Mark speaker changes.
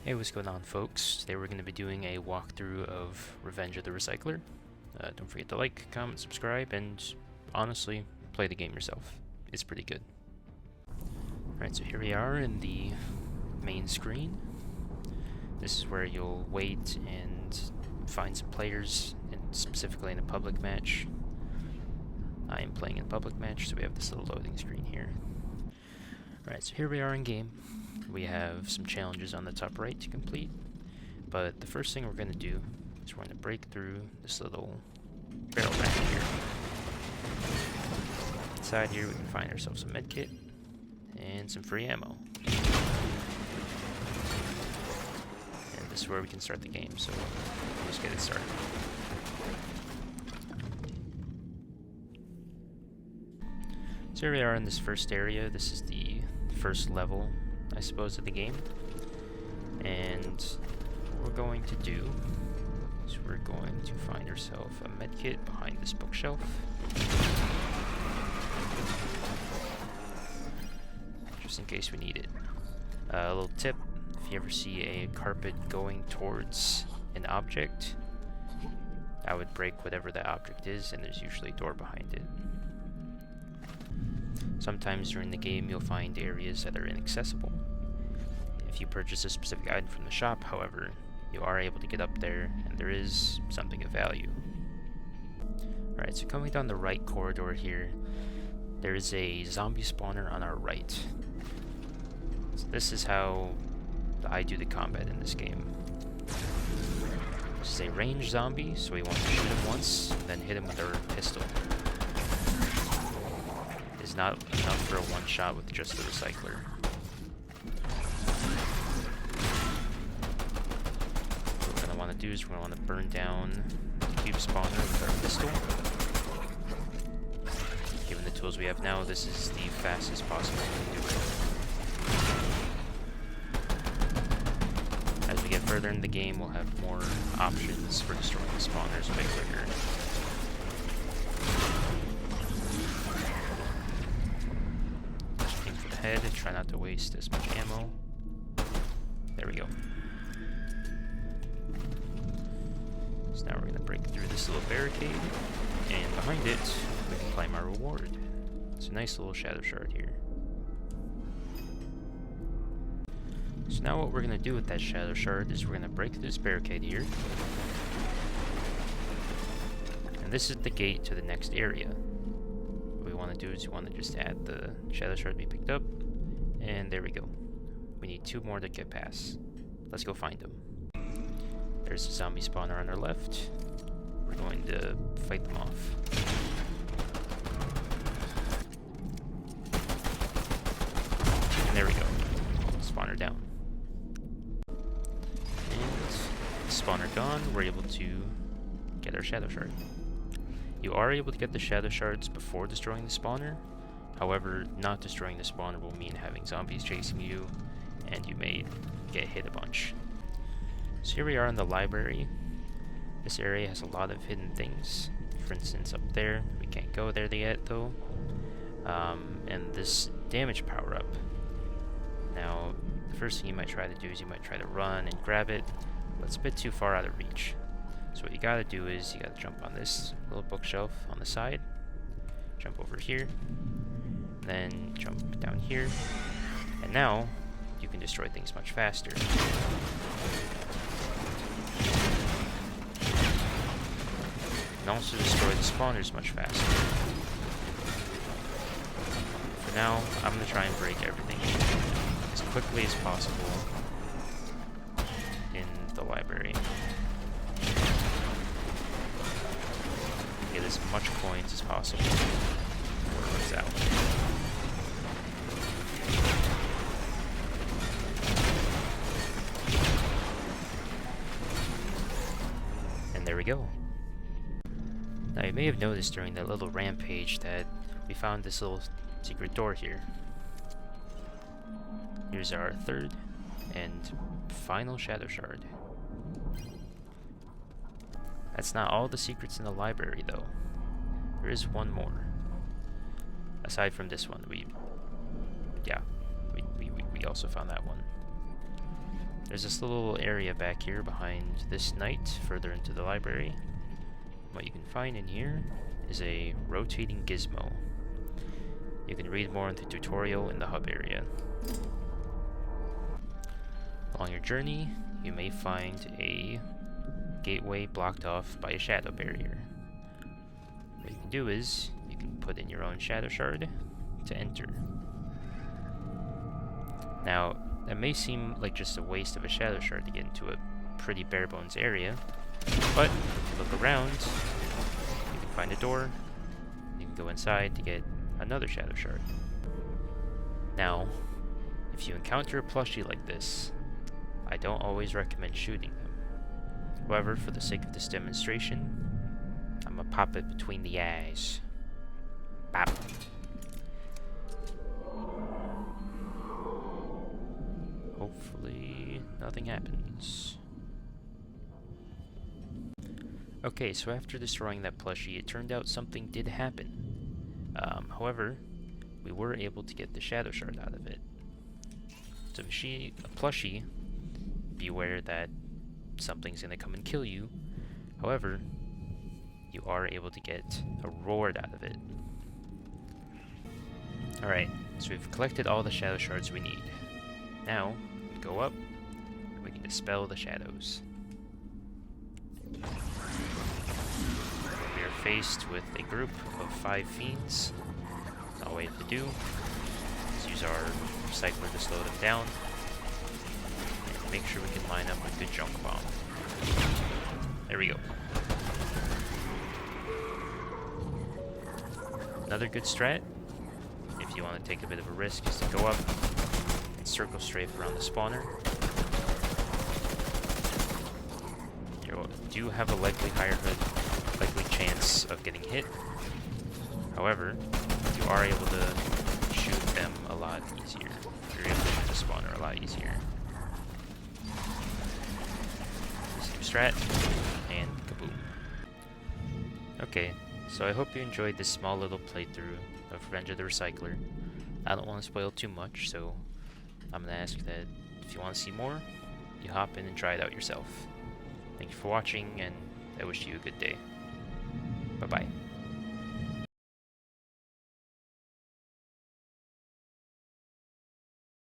Speaker 1: Hey, what's going on, folks? Today we're going to be doing a walkthrough of Revenge of the Recycler. Don't forget to like, comment, subscribe, and honestly, play the game yourself. It's pretty good. Alright, so here we are in the main screen. This is where you'll wait and find some players, and specifically in a public match. I am playing in a public match, so we have this little loading screen here. Alright, so here we are in game. We have some challenges on the top right to complete, but the first thing we're going to do is we're going to break through this little barrel back here. Inside here we can find ourselves a medkit and some free ammo. And this is where we can start the game, so let's get it started. So here we are in this first area. This is the first level, I suppose, of the game. And what we're going to do is we're going to find ourselves a medkit behind this bookshelf. Just in case we need it. A little tip, if you ever see a carpet going towards an object, I would break whatever that object is, and there's usually a door behind it. Sometimes during the game you'll find areas that are inaccessible. If you purchase a specific item from the shop, however, you are able to get up there, and there is something of value. Alright, so coming down the right corridor here, there is a zombie spawner on our right. So this is how I do the combat in this game. This is a ranged zombie, so we want to shoot him once, then hit him with our pistol. It's not enough for a one-shot with just the recycler. What we're going to want to do is we're going to want to burn down the cube spawner with our pistol. Given the tools we have now, this is the fastest possible way to do it. As we get further in the game, we'll have more options for destroying the spawners a bit quicker. Head and try not to waste as much ammo. There we go. So now we're going to break through this little barricade, and behind it we can claim our reward. It's a nice little shadow shard here. So now what we're going to do with that shadow shard is we're going to break through this barricade here. And this is the gate to the next area. What we want to do is we want to just add the shadow shard to be picked up, and there we go. We need 2 more to get past. Let's go find them. There's a zombie spawner on our left. We're going to fight them off. And there we go. Spawner down. And spawner gone, we're able to get our shadow shard. You are able to get the shadow shards before destroying the spawner. However, not destroying the spawner will mean having zombies chasing you, and you may get hit a bunch. So here we are in the library. This area has a lot of hidden things. For instance, up there, we can't go there yet though. And this damage power-up. Now, the first thing you might try to do is you might try to run and grab it, but it's a bit too far out of reach. So what you gotta do is you gotta jump on this little bookshelf on the side, jump over here, then jump down here, and now you can destroy things much faster. You can also destroy the spawners much faster. For now, I'm gonna try and break everything as quickly as possible in the library. Get as much coins as possible before it runs out. And there we go. Now you may have noticed during that little rampage that we found this little secret door here. Here's our third and final shadow shard. That's not all the secrets in the library, though. There is one more. Aside from this one, we also found that one. There's this little area back here behind this knight, further into the library. What you can find in here is a rotating gizmo. You can read more in the tutorial in the hub area. Along your journey, you may find a gateway blocked off by a shadow barrier. What you can do is, you can put in your own shadow shard to enter. Now, that may seem like just a waste of a shadow shard to get into a pretty bare bones area, but if you look around, you can find a door, you can go inside to get another shadow shard. Now, if you encounter a plushie like this, I don't always recommend shooting them. However, for the sake of this demonstration, I'm gonna pop it between the eyes. Bop. Hopefully, nothing happens. Okay, so after destroying that plushie, it turned out something did happen. However, we were able to get the shadow shard out of it. So a plushie, beware that something's gonna come and kill you. However, you are able to get a reward out of it. Alright, so we've collected all the shadow shards we need. Now, we go up, and we can dispel the shadows. We are faced with a group of 5 fiends. All we have to do is use our recycler to slow them down, and make sure we can line up a good junk bomb. There we go. Another good strat, if you want to take a bit of a risk, is to go up and circle strafe around the spawner. You do have a likely chance of getting hit. However, you are able to shoot them a lot easier. You're able to shoot the spawner a lot easier. Same strat, and kaboom. Okay, so I hope you enjoyed this small little playthrough of Revenge of the Recycler. I don't want to spoil too much, so I'm going to ask that if you want to see more, you hop in and try it out yourself. Thank you for watching, and I wish you a good day. Bye-bye.